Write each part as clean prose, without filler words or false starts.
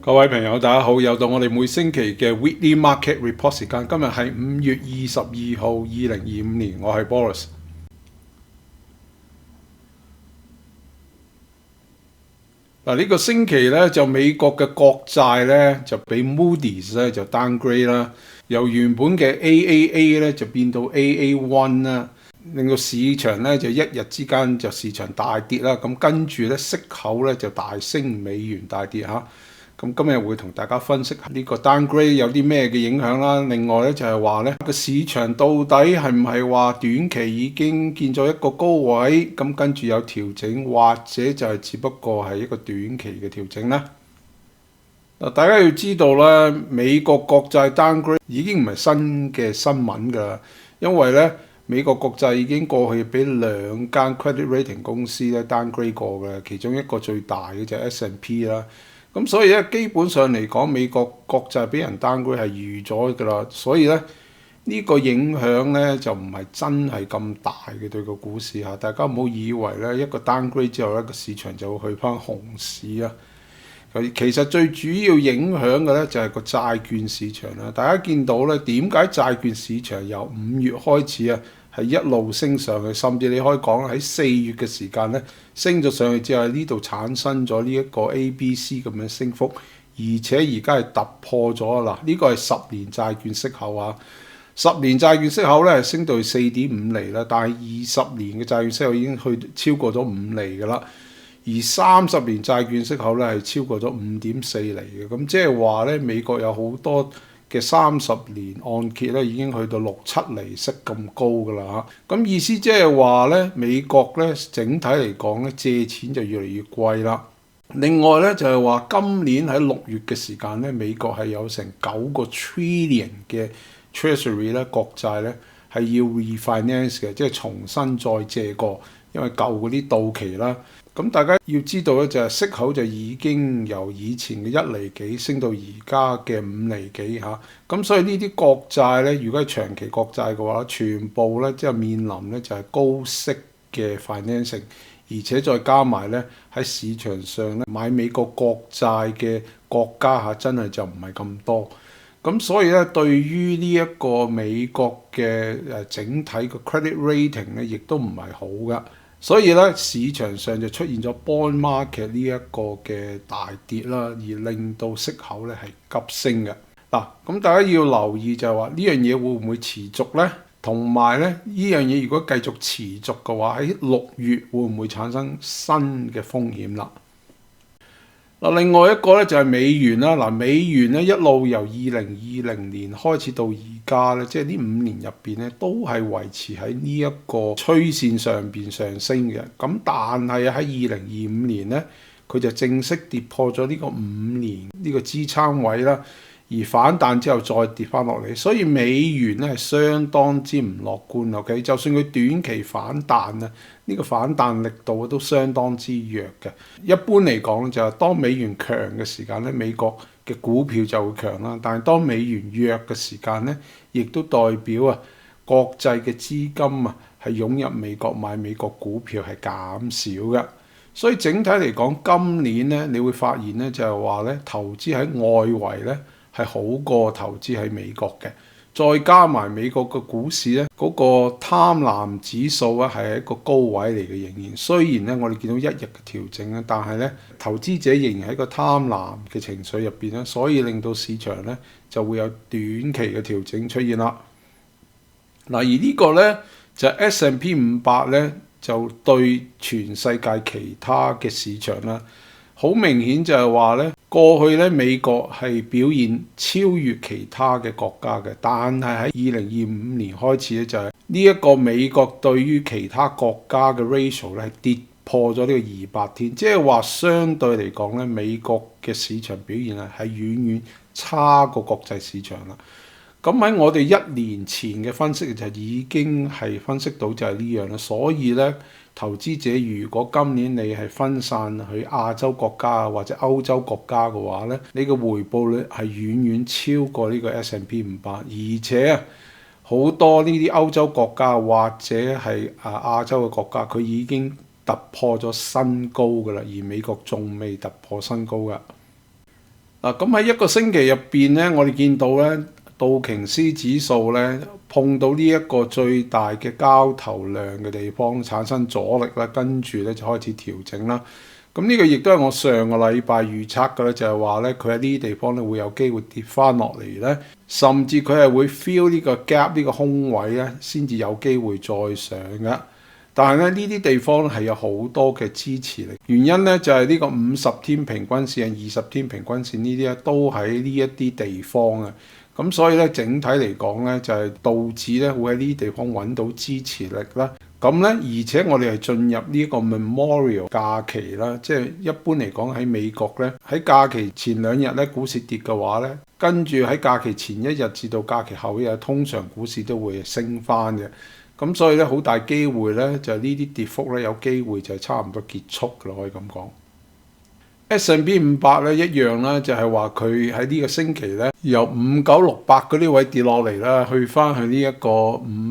各位朋友，大家好！又到我哋每星期嘅 Weekly Market Report 時間。今日係5月22號，2025年。我係 Boris。呢個星期咧就美國嘅國債咧就俾 Moody's 咧就 downgrade 啦，由原本嘅 AAA 咧就變到 AA1 啦，令到市場咧就一日之間就市場大跌啦。咁跟住咧息口咧就大升，美元大跌嚇。咁今日會同大家分析呢個 downgrade 有啲咩嘅影響啦。另外咧就係話咧個市場到底係唔係話短期已經見咗一個高位，咁跟住有調整，或者就係只不過係一個短期嘅調整咧？大家要知道咧，美國國債 downgrade 已經唔係新嘅新聞㗎啦，因為咧美國國債已經過去俾2間 credit rating 公司咧 downgrade 過嘅，其中一個最大嘅就係 S&P 啦。咁所以咧，基本上嚟講，美國國債俾人 downgrade 係預咗㗎啦。所以咧，呢個影響咧就唔係真係咁大嘅對個股市嚇。大家唔好以為咧一個 downgrade 之後咧個市場就會去翻熊市啊。其實最主要影響嘅咧就係個債券市場啦。大家見到咧點解債券市場由5月開始啊係一路升上去，甚至你可以講喺4月嘅時間咧升咗上去之後，喺呢度產生咗呢一個 ABC 咁樣升幅，而且而家係突破咗啦。呢個係10年債券息口啊，10年債券息口咧係升到4.5厘啦，但係20年嘅債券息口已經去超過咗5厘㗎啦，而30年債券息口咧係超過咗5.4厘嘅。咁即係話咧美國有好多嘅30年按揭咧已經去到6-7厘息咁高㗎啦嚇，咁意思即係話咧美國咧整體嚟講咧借錢就越嚟越貴啦。另外咧就係話今年喺6月嘅時間咧，美國係有成9個 trillion 嘅 treasury 咧國債咧係要 refinance 嘅，即係重新再借過，因為舊嗰啲到期啦。咁大家要知道咧，就係息口就已經由以前嘅1厘幾升到而家嘅5厘幾嚇。咁所以呢啲國債咧，如果係長期國債嘅話，全部咧即係面臨咧就係高息嘅 financing， 而且再加埋咧喺市場上咧買美國國債嘅國家嚇，真係就唔係咁多。咁所以咧，對於呢一個美國嘅整體嘅 credit rating 咧，亦都唔係好㗎。所以咧，市場上就出現咗 bond market 呢一個嘅大跌啦，而令到息口咧係急升嘅。咁大家要留意就係話呢樣嘢會唔會持續咧？同埋咧，呢樣嘢如果繼續持續嘅話，喺6月會唔會產生新嘅風險啦？另外一個咧就係美元啦。美元咧一路由2020年開始到而家咧，即係呢5年入邊咧，都係維持喺呢一個趨線上邊上升嘅。咁但係喺2025年咧，佢就正式跌破咗呢個5年呢個支撐位啦，而反彈之後再跌翻落嚟。所以美元咧係相當之唔樂觀。OK， 就算佢短期反彈啊，呢個反彈力度都相當之弱嘅。一般嚟講就係當美元強嘅時間咧，美國嘅股票就會強啦。但係當美元弱嘅時間咧，亦都代表啊國際嘅資金啊係湧入美國買美國股票係減少嘅。所以整體嚟講，今年咧你會發現咧就係話咧投資喺外圍咧係好過投資喺美國嘅。再加埋美國嘅股市咧，嗰個貪婪指數啊係一個高位嚟嘅，仍然雖然咧我哋見到1日嘅調整咧，但係咧投資者仍然喺個貪婪嘅情緒入邊咧，所以令到市場咧就會有短期嘅調整出現啦。而呢個咧就係 S&P 500咧就對全世界其他嘅市場啦，好明顯就係話咧。過去咧，美國係表現超越其他嘅國家嘅，但係喺2025年開始咧，就係呢一個美國對於其他國家嘅 ratio 咧係跌破咗呢個200天，即係話相對嚟講咧，美國嘅市場表現啊係遠遠差過國際市場啦。咁喺我哋1年前嘅分析就已經係分析到就係呢樣啦，所以咧投資者如果今年你係分散去亞洲國家啊或者歐洲國家嘅話咧，你嘅回報率係遠遠超過呢個 S&P 500，而且啊好多呢啲歐洲國家或者係亞洲嘅國家，佢已經突破咗新高㗎啦，而美國仲未突破新高㗎。嗱，咁喺一個星期入邊咧，我哋見到咧道瓊斯指數咧碰到呢一個最大嘅交投量嘅地方，產生阻力啦，跟住咧就開始調整啦。咁呢個亦都係我上個禮拜預測嘅咧，就係話咧佢喺呢啲地方咧會有機會跌翻落嚟咧，甚至佢係會 fill 呢個 gap 呢個空位咧，先至有機會再上嘅。但係咧呢啲地方係有好多嘅支持力，原因咧就係呢個50天平均線、20天平均線呢啲咧都喺呢一啲地方啊。咁所以咧整體嚟講咧就係道指咧會喺呢啲地方揾到支持力啦。咁咧而且我哋係進入呢個 Memorial 假期啦，即係一般嚟講喺美國咧喺假期前2日咧股市跌嘅話咧，跟住喺假期前1日至到假期後1日，通常股市都會升翻嘅。咁所以咧好大機會咧就係呢啲跌幅咧有機會就係差唔多結束㗎啦，可以咁講。S&P 500咧一樣啦，就係話佢喺呢個星期咧由5968嗰啲位跌落嚟啦，去翻去呢一個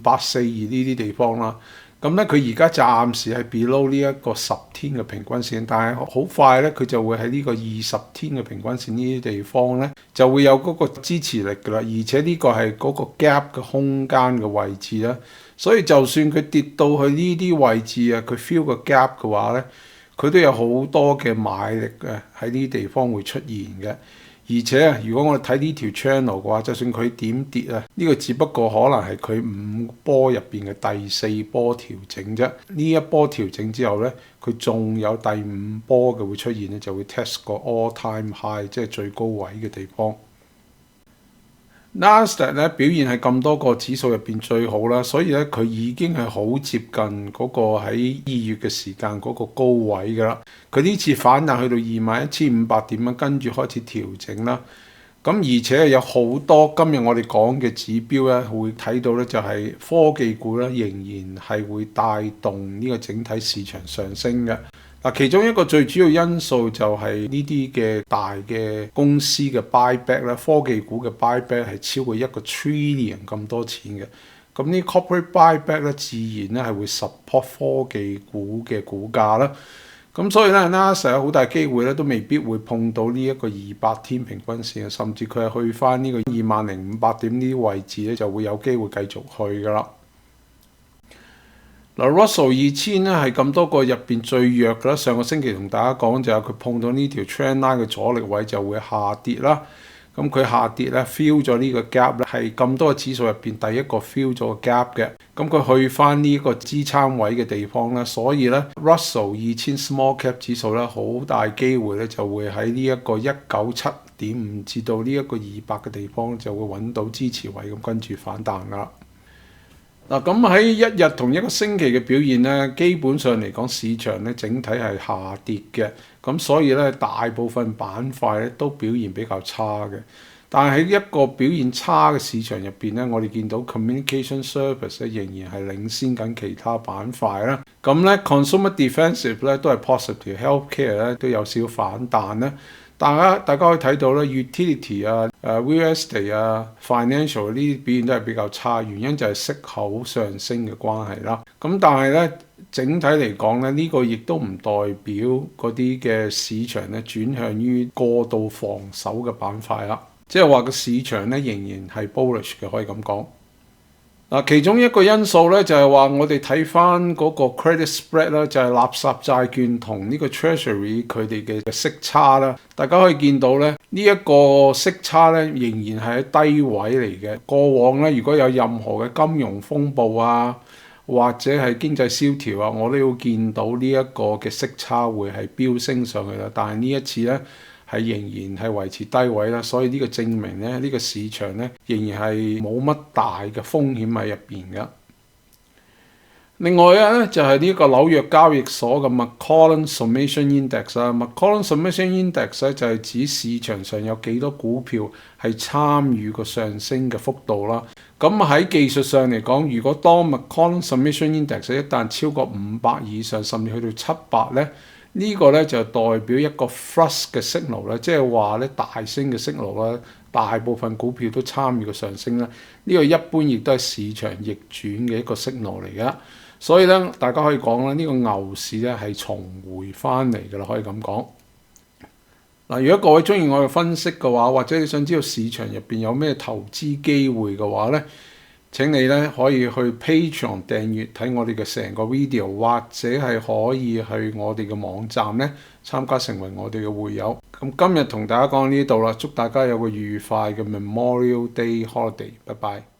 5842呢啲地方啦。咁咧佢而家暫時係 below 呢一個10天嘅平均線，但係好快咧佢就會喺呢個20天嘅平均線呢啲地方咧就會有嗰個支持力㗎啦，而且呢個係嗰個 gap 嘅空間嘅位置啦。所以就算佢跌到去呢啲位置啊，佢 fill 個 gap 嘅話咧，佢都有好多嘅買力嘅喺呢啲地方會出現嘅。而且啊，如果我哋睇呢條 channel 嘅話，就算佢點跌啊，呢個只不過可能係佢5波入邊嘅第4波調整啫。呢一波調整之後咧，佢仲有第5波嘅會出現咧，就會 test 個 all time high， 即係最高位嘅地方。Nasdaq 咧表現係咁多個指數入邊最好啦，所以咧佢已經係好接近嗰個喺2月嘅時間嗰個高位㗎啦。佢呢次反彈去到21,500點啦，跟住開始調整啦。咁而且有好多今日我哋講嘅指標咧，會睇到咧就係科技股咧仍然係會帶動呢個整體市場上升嘅。嗱，其中一個最主要因素就係呢啲嘅大嘅公司嘅 buyback 咧，科技股嘅 buyback 係超過1個 trillion 咁多錢嘅。咁呢 corporate buyback 咧，自然咧係會 support 科技股嘅股價啦。咁所以咧 Nasdaq 有好大機會咧都未必會碰到呢一個200天平均線，甚至佢係去翻呢個20,500點呢啲位置咧就會有機會繼續去噶啦。嗱，Russell 2000咧係咁多個入邊最弱㗎啦。上個星期同大家講就係佢碰到呢條 trend line 嘅阻力位就會下跌啦。咁佢下跌咧 fill 咗呢個 gap 咧，係咁多個指數入邊第一個 fill 咗個 gap 嘅。咁佢去翻呢個支撐位嘅地方咧，所以咧 Russell 2000 small cap 指數咧好大機會咧就會喺呢一個197.5至到呢一個200嘅地方就會揾到支持位，咁跟住反彈㗎啦。嗱，咁喺一日同一個星期嘅表現咧，基本上嚟講市場咧整體係下跌嘅，咁所以咧大部分板塊咧都表現比較差嘅。但係喺一個表現差嘅市場入邊咧，我哋見到 communication service 咧仍然係領先緊其他板塊啦。咁咧 consumer defensive 咧都係 positive，healthcare 咧都有少少反彈啦。大家可以睇到咧 utility 啊、real estate 啊、financial 呢啲表現都係比較差，原因就係息口上升嘅關係啦。咁但係咧整體嚟講咧，呢個亦都唔代表嗰啲嘅市場咧轉向於過度防守嘅板塊啦。即係話個市場咧仍然係 bullish 嘅，可以咁講。嗱，其中一個因素咧就係話我哋睇翻嗰個 credit spread 啦，就係垃圾債券同呢個 treasury 佢哋嘅息差啦。大家可以見到咧，呢一個息差咧仍然係喺低位嚟嘅。過往咧如果有任何嘅金融風暴啊，或者係經濟蕭條啊，我都要見到呢一個嘅息差會係飆升上去啦。但係呢一次咧，係仍然係維持低位啦，所以呢個證明咧，呢個市場咧仍然係冇乜大嘅風險喺入邊嘅。另外咧就係呢個紐約交易所嘅 McCollum Summation Index 啦。McCollum Summation Index 咧就係指市場上有幾多股票係參與個上升嘅幅度啦。咁喺技術上嚟講，如果當 McCollum Summation Index 一旦超過500以上，甚至去到700咧，呢個咧就代表一個 thrust 嘅 signal 咧，即係話咧大升嘅 signal 啦，大部分股票都參與個上升啦。呢個一般亦都係市場逆轉嘅一個 signal 嚟嘅，所以咧大家可以講啦，呢個牛市咧係重回翻嚟㗎啦，可以咁講。嗱，如果各位中意我嘅分析嘅話，或者你想知道市場入邊有咩投資機會嘅話咧，請你咧可以去 Patreon 訂閱睇我哋嘅成個 video， 或者係可以去我哋嘅網站咧參加成為我哋嘅會友。咁今日同大家講到呢度啦，祝大家有個愉快嘅 Memorial Day Holiday，拜拜。